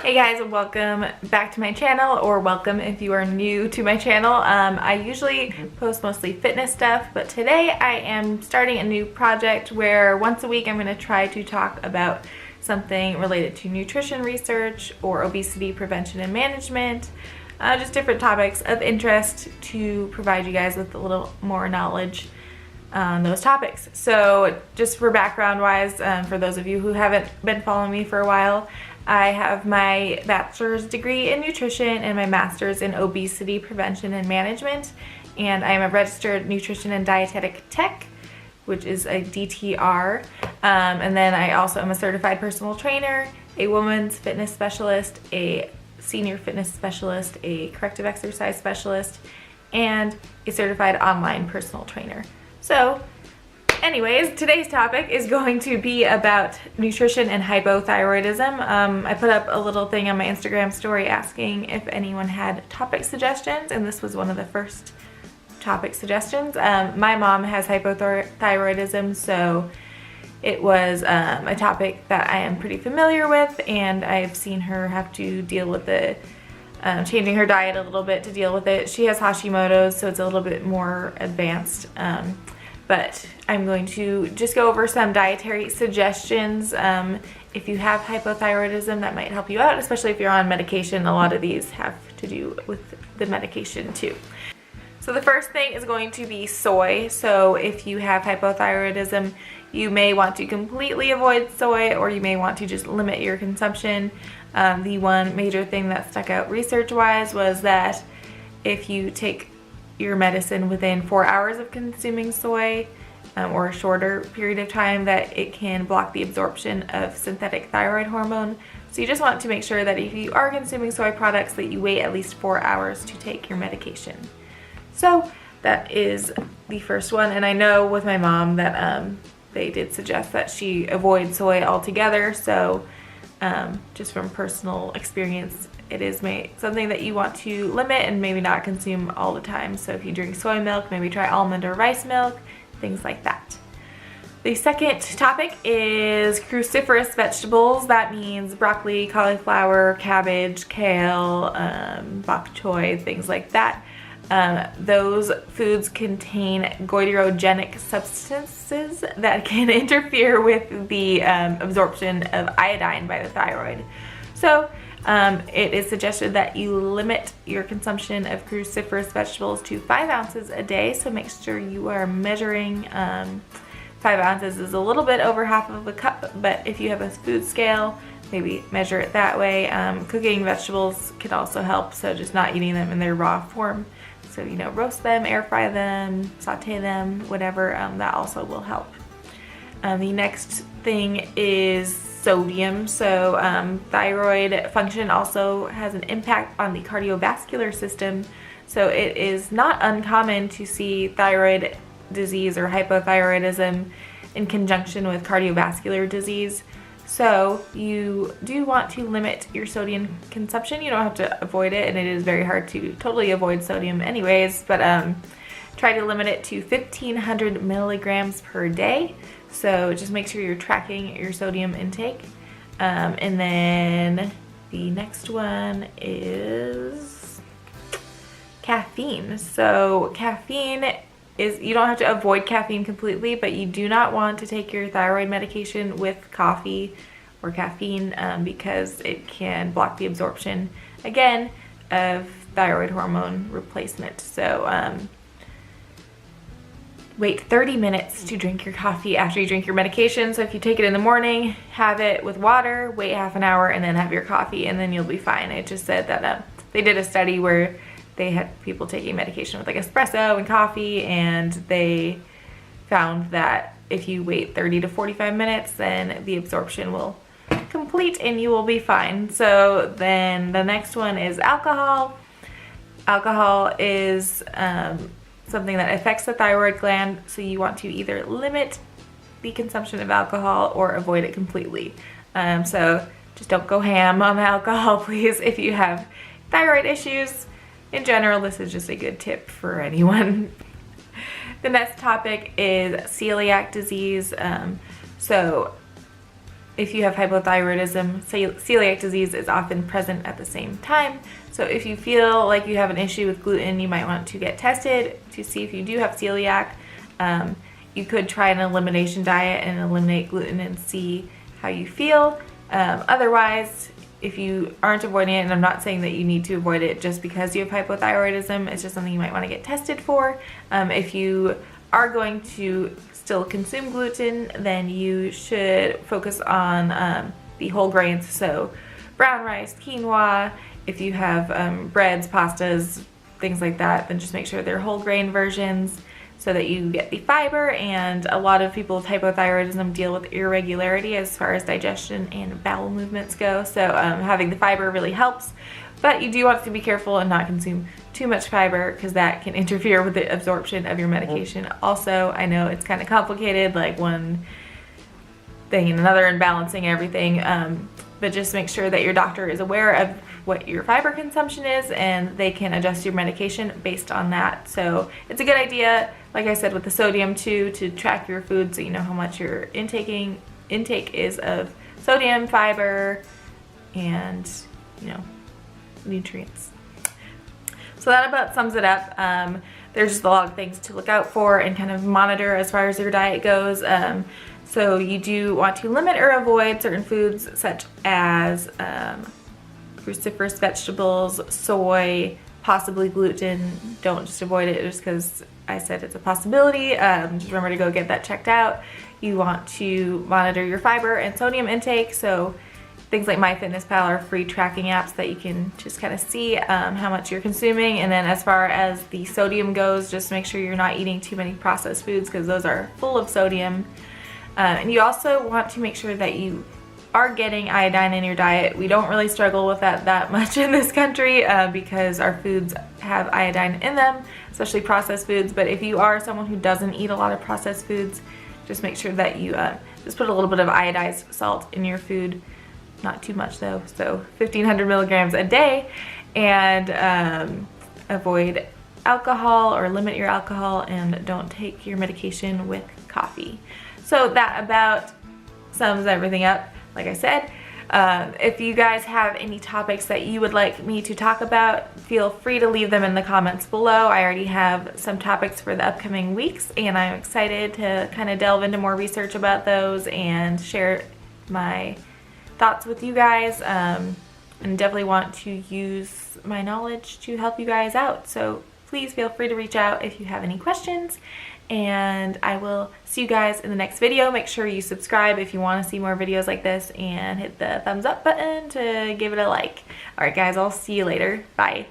Hey guys, welcome back to my channel, or welcome if you are new to my channel. I usually post mostly fitness stuff, but today I am starting a new project where once a week I'm going to try to talk about something related to nutrition research or obesity prevention and management, just different topics of interest to provide you guys with a little more knowledge on those topics. So just for background wise, for those of you who haven't been following me for a while, I have my bachelor's degree in nutrition and my master's in obesity prevention and management, and I am a registered nutrition and dietetic tech, which is a DTR, and then I also am a certified personal trainer, a women's fitness specialist, a senior fitness specialist, a corrective exercise specialist, and a certified online personal trainer. So anyways, today's topic is going to be about nutrition and hypothyroidism. I put up a little thing on my Instagram story asking if anyone had topic suggestions, and this was one of the first topic suggestions. My mom has hypothyroidism, so it was a topic that I am pretty familiar with, and I've seen her have to deal with it, changing her diet a little bit to deal with it. She has Hashimoto's, so it's a little bit more advanced. But I'm going to just go over some dietary suggestions. If you have hypothyroidism, that might help you out, especially if you're on medication. A lot of these have to do with the medication too. So the first thing is going to be soy. So if you have hypothyroidism, you may want to completely avoid soy, or you may want to just limit your consumption. The one major thing that stuck out research-wise was that if you take your medicine within 4 hours of consuming soy, or a shorter period of time, that it can block the absorption of synthetic thyroid hormone. So you just want to make sure that if you are consuming soy products, that you wait at least 4 hours to take your medication. So that is the first one, and I know with my mom that they did suggest that she avoid soy altogether. So just from personal experience, it is something that you want to limit and maybe not consume all the time. So if you drink soy milk, maybe try almond or rice milk, things like that. The second topic is cruciferous vegetables. That means broccoli, cauliflower, cabbage, kale, bok choy, things like that. Those foods contain goitrogenic substances that can interfere with the absorption of iodine by the thyroid. So it is suggested that you limit your consumption of cruciferous vegetables to 5 ounces a day. So make sure you are measuring. 5 ounces is a little bit over half of a cup, but if you have a food scale, maybe measure it that way. Cooking vegetables can also help, so just not eating them in their raw form. So, roast them, air fry them, saute them, whatever, that also will help. The next thing is sodium. So thyroid function also has an impact on the cardiovascular system. So it is not uncommon to see thyroid disease or hypothyroidism in conjunction with cardiovascular disease. So you do want to limit your sodium consumption. You don't have to avoid it, and it is very hard to totally avoid sodium anyways, but try to limit it to 1,500 milligrams per day. So just make sure you're tracking your sodium intake. And then the next one is caffeine. So caffeine is, you don't have to avoid caffeine completely, but you do not want to take your thyroid medication with coffee or caffeine, because it can block the absorption, again, of thyroid hormone replacement. So wait 30 minutes to drink your coffee after you drink your medication. So if you take it in the morning, have it with water, wait half an hour, and then have your coffee, and then you'll be fine. It just said that they did a study where they had people taking medication with like espresso and coffee, and they found that if you wait 30 to 45 minutes, then the absorption will complete and you will be fine. So then the next one is alcohol. Alcohol is something that affects the thyroid gland, so you want to either limit the consumption of alcohol or avoid it completely. So just don't go ham on alcohol, please, if you have thyroid issues. In general, this is just a good tip for anyone. The next topic is celiac disease. So if you have hypothyroidism, celiac disease is often present at the same time. So if you feel like you have an issue with gluten, you might want to get tested to see if you do have celiac. You could try an elimination diet and eliminate gluten and see how you feel. Otherwise, if you aren't avoiding it, and I'm not saying that you need to avoid it just because you have hypothyroidism, it's just something you might want to get tested for. If you are going to still consume gluten, then you should focus on the whole grains, so brown rice, quinoa. If you have breads, pastas, things like that, then just make sure they're whole grain versions so that you get the fiber. And a lot of people with hypothyroidism deal with irregularity as far as digestion and bowel movements go, so having the fiber really helps. But you do want to be careful and not consume too much fiber, because that can interfere with the absorption of your medication. Also, I know it's kind of complicated, like one thing and another and balancing everything, but just make sure that your doctor is aware of what your fiber consumption is and they can adjust your medication based on that. So it's a good idea, like I said, with the sodium too, to track your food so you know how much your intake is of sodium, fiber, and nutrients. So that about sums it up. There's just a lot of things to look out for and kind of monitor as far as your diet goes. So you do want to limit or avoid certain foods such as cruciferous vegetables, soy, possibly gluten. Don't just avoid it just because I said it's a possibility. Just remember to go get that checked out. You want to monitor your fiber and sodium intake. So things like MyFitnessPal are free tracking apps that you can just kind of see how much you're consuming. And then as far as the sodium goes, just make sure you're not eating too many processed foods because those are full of sodium. And you also want to make sure that you are getting iodine in your diet. We don't really struggle with that much in this country because our foods have iodine in them, especially processed foods. But if you are someone who doesn't eat a lot of processed foods, just make sure that you just put a little bit of iodized salt in your food. Not too much though, so 1,500 milligrams a day. And avoid alcohol or limit your alcohol, and don't take your medication with coffee. So that about sums everything up. Like I said, if you guys have any topics that you would like me to talk about, feel free to leave them in the comments below. I already have some topics for the upcoming weeks, and I'm excited to kind of delve into more research about those and share my thoughts with you guys, and definitely want to use my knowledge to help you guys out. So please feel free to reach out if you have any questions, and I will see you guys in the next video. Make sure you subscribe if you want to see more videos like this, and hit the thumbs up button to give it a like. Alright guys, I'll see you later. Bye.